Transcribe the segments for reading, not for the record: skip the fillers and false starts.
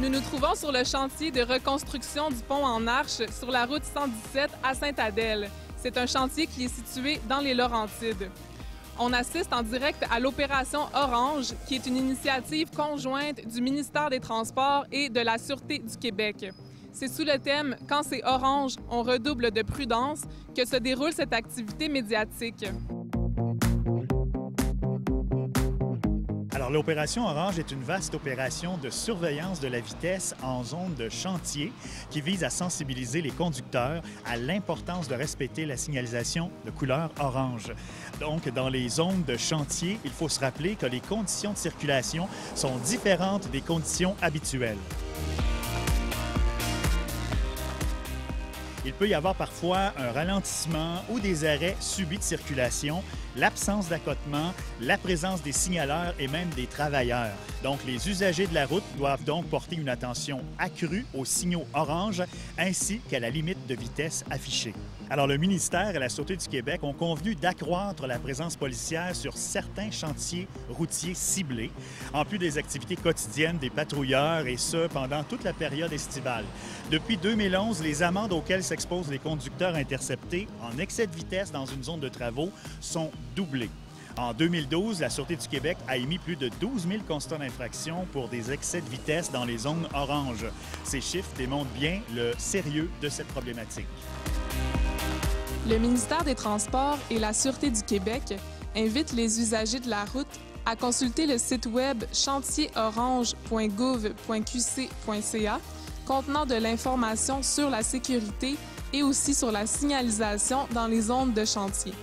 Nous nous trouvons sur le chantier de reconstruction du pont en arche sur la route 117 à Sainte-Adèle. C'est un chantier qui est situé dans les Laurentides. On assiste en direct à l'opération Orange, qui est une initiative conjointe du ministère des Transports et de la Sûreté du Québec. C'est sous le thème « Quand c'est orange, on redouble de prudence » que se déroule cette activité médiatique. Alors, l'opération Orange est une vaste opération de surveillance de la vitesse en zone de chantier qui vise à sensibiliser les conducteurs à l'importance de respecter la signalisation de couleur orange. Donc, dans les zones de chantier, il faut se rappeler que les conditions de circulation sont différentes des conditions habituelles. Il peut y avoir parfois un ralentissement ou des arrêts subis de circulation, l'absence d'accotement, la présence des signaleurs et même des travailleurs. Donc, les usagers de la route doivent donc porter une attention accrue aux signaux orange ainsi qu'à la limite de vitesse affichée. Alors, le ministère et la Sûreté du Québec ont convenu d'accroître la présence policière sur certains chantiers routiers ciblés, en plus des activités quotidiennes des patrouilleurs, et ce, pendant toute la période estivale. Depuis 2011, les amendes auxquelles s'exposent les conducteurs interceptés en excès de vitesse dans une zone de travaux sont doublées. En 2012, la Sûreté du Québec a émis plus de 12 000 constats d'infraction pour des excès de vitesse dans les zones oranges. Ces chiffres démontrent bien le sérieux de cette problématique. Le ministère des Transports et la Sûreté du Québec invitent les usagers de la route à consulter le site web chantierorange.gouv.qc.ca contenant de l'information sur la sécurité et aussi sur la signalisation dans les zones de chantier.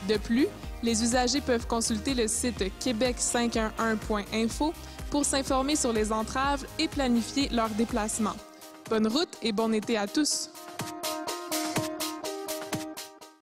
De plus, les usagers peuvent consulter le site québec511.info pour s'informer sur les entraves et planifier leur déplacement. Bonne route et bon été à tous!